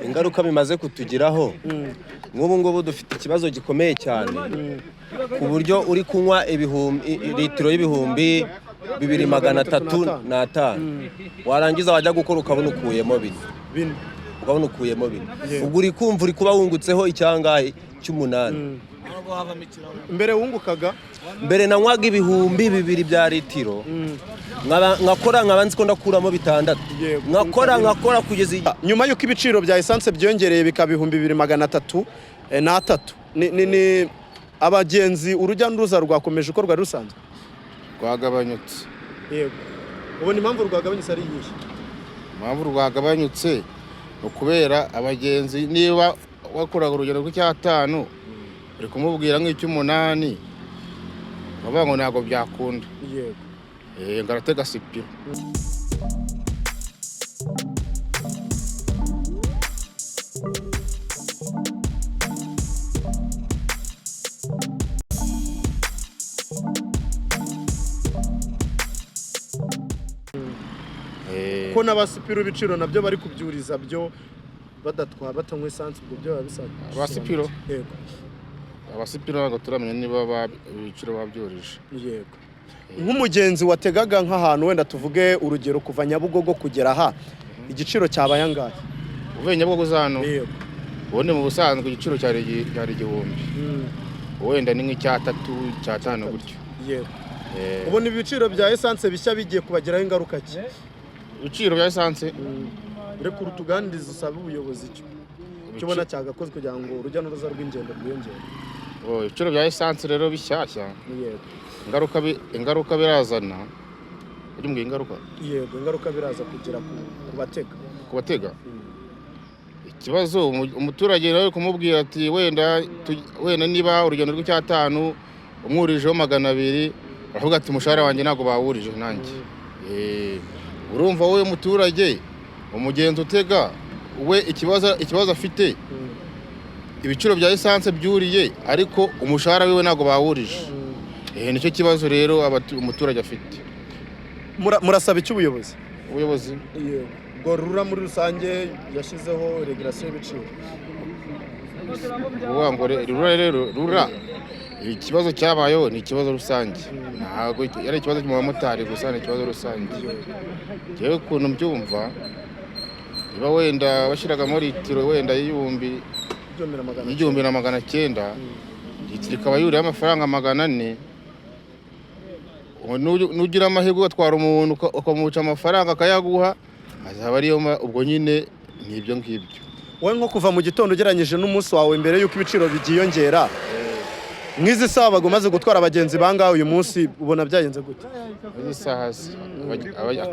ingaruka bimaze kutugiraho nk'ubu ngubu dufite ikibazo gikomeye cyane ku buryo uri kunywa litiro y'ibihumbi 2,350 warangiza wajya gukora ukabona ukuyemo bine ubwo uri kumva uri kuba wungutseho icyangahe cy'umunani. mbere wungukaga mbere nanywaga ibihumbi 2 bya litiro nkakora nkabanzi ko ndakuramo 6 nkakora kugeza nyuma yuko ibiciro bya essence byongereye bikaba 2,303 ni abagenzi urujya n'uruza rwakomeje uko rwari rusanzwe rwagabanyutse. Yego ubona impamvu rwagabanyutse ari nyinshi. Impamvu rwagabanyutse ukubera abagenzi niba wakoraga urugendo rw'icyatanu uri kumubwira nk'icy'umunani bavuga ngo ntabwo byakunda. Yego ngaratega sipiro. ko n'abasipiro ibiciro nabyo bari kubyuriza byo batanywa essence ubwo byo babisaba. Abasipiro? Yego abasipiro ntabwo turamenya niba ibiciro babyurije. Yego nk'umugenzi wategaga nk'ahantu wenda tuvuge urugero kuva Nyabugogo kugera aha igiciro cyabaye angahe? Uvuye Nyabugogo zano? Yego ubundi mu busanzwe igiciro cyari igihumbi. Wenda ni nk'icyatatu cyatanu gutyo. Yego ubona ibiciro bya essence bishya bigiye kubagiraho ingaruka ki? Ibiciro bya essence reka urutuganiriza usaba ubuyobozi cyo ubona cyagakozwe kugira ngo urujya n'uruza rw'ingendo rwiyongere. Ibiciro bya essence rero bishyashya. Yego ingaruka birazana. Ugimbwiye ingaruka? Yego ingaruka biraza kugira ku batega. Ikibazo umuturage rero kumubwira ati wenda niba urugendo rw'icyatanu umwurijeho 200 avuga ati umushahara wanjye ntago bawurije nanjye. Urumva wowe muturage umugenzi utega we ikibazo afite ibiciro bya essence byuriye ariko umushahara wiwe ntago bawurije. Nicyo kibazo rero umuturage afite. Murasaba iki ubuyobozi? Ubuyobozi ngo rura muri rusange yashyizeho regulation y'ibiciro. Ngo rura ikibazo cyabayeho ni ikibazo rusange. Ntabwo yari ikibazo cy'umumotari gusa, ni ikibazo rusange. Jewe kuntu mbyumva niba wenda bashiragamo litiro wenda y'ibihumbi 1,900 litiro ikaba yuriye amafaranga 400 nugira amahirwe atwara umuntu ukamuca amafaranga akayaguha azaba ariyo ubwo nyine nibyo ngibyo. Wowe nko kuva mu gitondo ugeranyije n'umunsi wawe mbere yuko ibiciro bigiyongera nk'izi saha bagumaze gutwara abagenzi bangahe uyu munsi ubona byagenze gute? Izi saha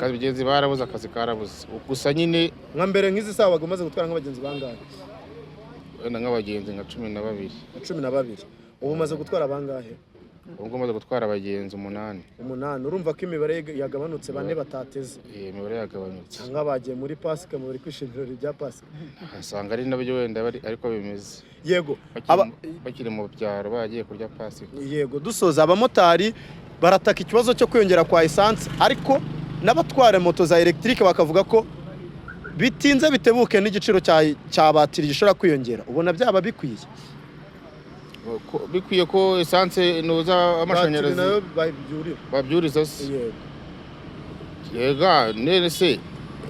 abagenzi barabuze, akazi karabuze. Gusa nyine nka mbere nk'izi saha bagumaze gutwara nk'abagenzi bangahe? Wenda nk'abagenzi nka 12. 12 ubu umaze gutwara bangahe? Ubwo umaze gutwara abagenzi 8. Urumva ko imibare yagabanutse 4 batateze. Imibare yagabanutse. Nk'abagiye muri Pasika muri kwishimira ibya Pasika. Asanga ari nabyo wenda ariko bimeze. Yego bakiri mu byaro bagiye kurya Pasika. Yego dusoza abamotari barataka ikibazo cyo kwiyongera kwa essence ariko n'abatwara moto za electric bakavuga ko bitinze bitebuke n'igiciro cya batiri gishobora kwiyongera. Ubona byaba bikwiye? Bikwiye ko essence noza amashanyarazi nayo babyuriza. Yega nene se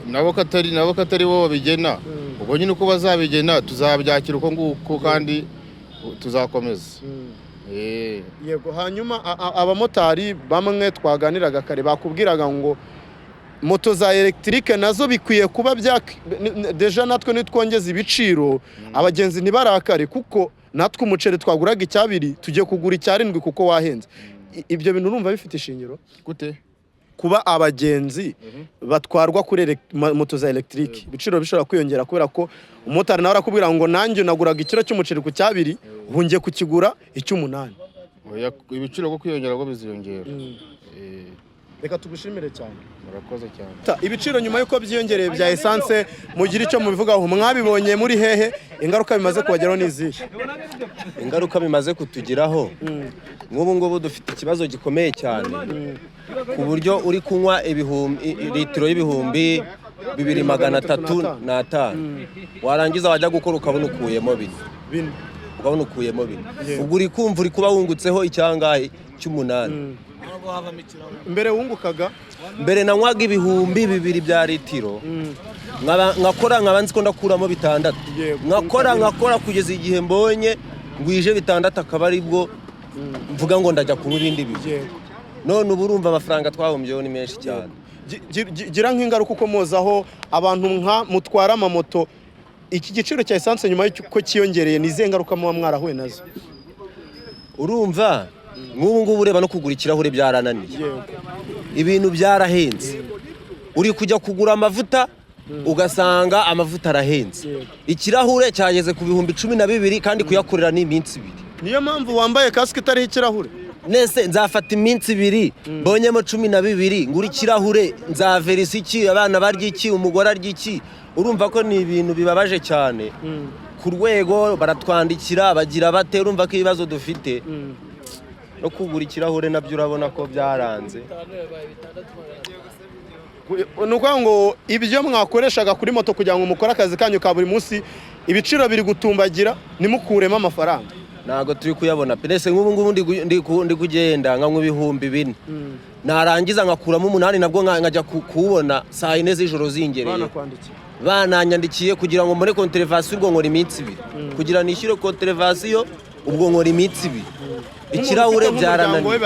nabo katari bo babigena. Ubwo nyine uko bazabigena tuzabyakira uko nguko kandi tuzakomeza. Yego hanyuma abamotari bamwe twaganiraga kare bakubwiraga ngo moto za electric nazo bikwiye kuba deja natwe nitwongeza ibiciro abagenzi ntibarakare kuko natwe umuceri twaguraga 2 tugiye kugura 7 kuko wahenze. Ibyo bintu urumva bifite ishingiro gute? Kuba abagenzi batwarwa kuri moto za electric ibiciro bishobora kwiyongera kubera ko umumotari nawe arakubwira ngo nanjye naguraga ikiro cy'umuceri ku 2 ubu ngiye kukigura 8. Ibiciro ko kwiyongera ngo biziyongera. Reka tugushimire cyane. Murakoze cyane. Ibiciro nyuma yuko byiyongereye bya essence mugira icyo mubivugaho mwabibonye muri hehe ingaruka bimaze kubageraho n'izihe? Ingaruka bimaze kutugiraho nk'ubu ngubu dufite ikibazo gikomeye cyane ku buryo uri kunywa litiro y'ibihumbi 2,350 warangiza wajya gukora ukabona ukuyemo 4 ukabona ukuyemo 4 ubwo uri kumva uri kuba wungutseho icyangahe cy'8 mbere wungukaga mbere nanywaga 2,000 bya litiro nkaba nzi ko ndakuramo 6 nkakora kugeza igihe mbonye ngwije 6 akaba aribwo mvuga ngo ndajya kunywa ibindi bihe none ubu urumva amafaranga twahombyeho ni menshi cyane gira nk'ingaruka uko mozaho abantu mutwara amamoto iki giciro cya essence nyuma y'uko kiyongereye ni izihe ngaruka muba mwarahuye nazo urumva nk'ubu ngubu ureba no kugura ikirahure byarananiye ibintu byarahenze uri kujya kugura amavuta ugasanga amavuta arahenze ikirahure cyageze ku 12,000 kandi kuyakorera ni iminsi 2 niyo mpamvu wambaye kasike itariho ikirahure nese nzafata iminsi 2 mbonyemo 12 ngura ikirahure nzaverisa iki abana barya iki umugore arya iki urumva ko ni ibintu bibabaje cyane ku rwego baratwandikira bagira bate urumva ko ibibazo dufite no kugura ikirahure nabyo urabona ko byaranze nuko ngo ibyo mwakoreshaga kuri moto kugira ngo mukore akazi kanyu ka buri munsi ibiciro biri gutumbagira nimukuremo amafaranga ntago turi kuyabona penese nk'ubu ngubu ndi kugenda nkanywa 4,000 narangiza ngakuramo 8 nabwo nkajya kuwubona saa 4 z'ijoro zingereye bananyandikiye kugira ngo mbone kontrevasiyo ubwo nkora iminsi 2 kugira nishyure kontrevasiyo ubwo nkora iminsi 2 ikirahure byarananiye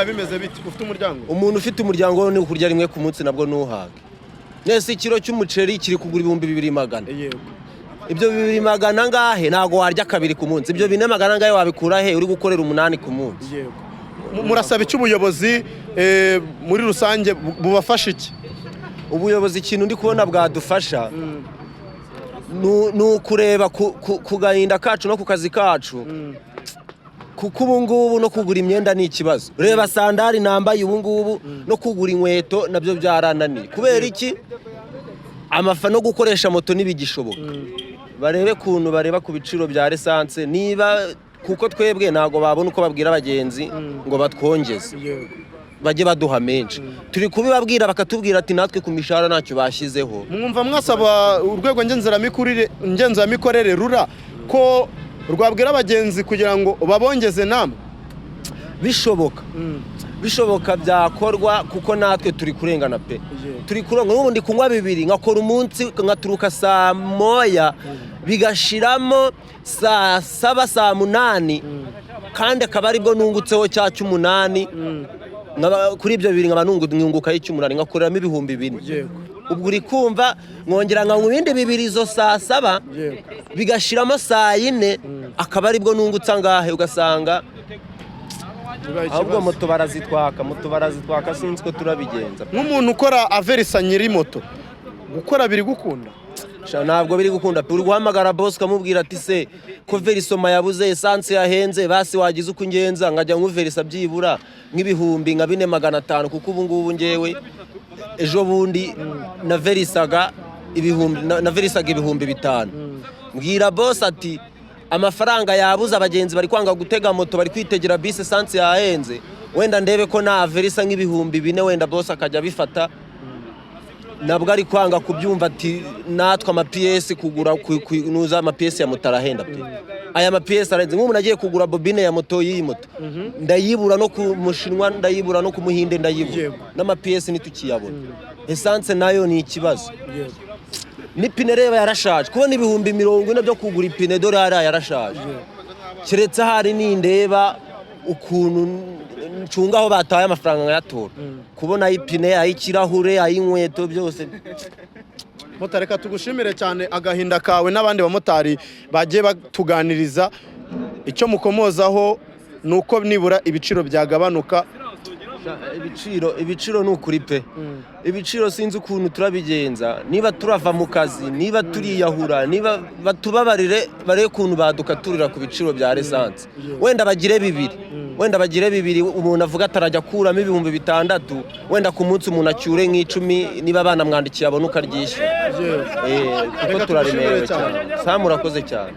umuntu ufite umuryango ni ukurya rimwe ku munsi nabwo nuhaga nese ikiro cy'umuceri kiri kugura 2,200 ibyo 2,200 ngahe ntago warya 2 ku munsi ibyo 4,200 ngahe wabikura he uri gukorera 8 ku munsi murasaba iki ubuyobozi muri rusange bubafasha iki ubuyobozi ikintu ndi kubona bwadufasha nukureba ku gahinda kacu no ku kazi kacu kuko ubu ngubu no kugura imyenda ni ikibazo reba sandari nambaye ubu ngubu no kugura inkweto nabyo byarananiye kubera iki amafa no gukoresha moto nibigishoboka barebe kuntu bareba ku biciro bya essence niba kuko twebwe nago babona uko babwira abagenzi ngo batwongeze bajye baduha menshi turi kubibabwira bakatubwira ati natwe ku mishahara ntacyo bashyizeho mwumva mwasaba urwego ngenzuramikorere rura ko rwabwira abagenzi kugira ngo babongeze namwe bishoboka byakorwa kuko natwe turi kurengana pe turi kuronga n'ubundi kunywa 2 ngakora umunsi ngaturuka saa 1 bigashiramo saa 7 saa 8 kandi akaba aribwo nungutseho cya 8 kuri ibyo 2 nkaba nunguka y'8 ngakoreramo 2,000 ubwo uri kumva mwongera nkanywa ibindi 2 izo saa 7 bigashiramo saa 4 akaba aribwo nungutsa ngahe ugasanga ahubwo moto barazitwaka sinzi ko turabigenza nk'umuntu ukora averisa nyiri moto gukora biri gukunda ntabwo biri gukunda uri guhamagara boss kamubwira ati se ko verisoma yabuze essence yahenze basi wagize uko ngenza nkajya nkuverisa byibura nk'ibihumbi nka 4,500 kuko ubu ngubu ngewe ejo bundi naverisaga ibihumbi 5,000 mbwira boss ati amafaranga yabuze abagenzi bari kwanga gutega moto bari kwitegera bus essence yahenze wenda ndebe ko na verisa nk'ibihumbi 4 wenda boss akajya bifata nabwo ari kwanga kubyumva ati natwe ama PS kugura kunuza ama PS ya moto arahenda pe aya ma PS arenze nk'umuntu agiye kugura bobine ya moto y'iyi moto ndayibura no ku mushinwa ndayibura no ku muhinde ndayibura n'ama PS nitukiyabona essence nayo ni ikibazo n'ipine reba yarashaje kubona 40,000 byo kugura ipine dore yarashaje kiretse hari n'indeba ukuntu ncungaho bataye amafaranga ngayatora kubona ipine ayikirahure ayinkweto byose motareka tugushimire cyane agahinda kawe n'abandi bamotari bagiye batuganiriza icyo mukomozaho nuko nibura ibiciro byagabanuka ibiciro n'ukuri pe ibiciro sinzi ukuntu turabigenza niba turava mu kazi niba turiyahura niba batubabarire bare kuntu badukaturira ku biciro bya essence wenda bagire 2 umuntu avuga atarajya kuramo 6,000 wenda ku munsi umuntu acyure nk'icumi niba abana mwandikiye abona ukaryishyura kuko turaremerewe cyane samurakoze cyane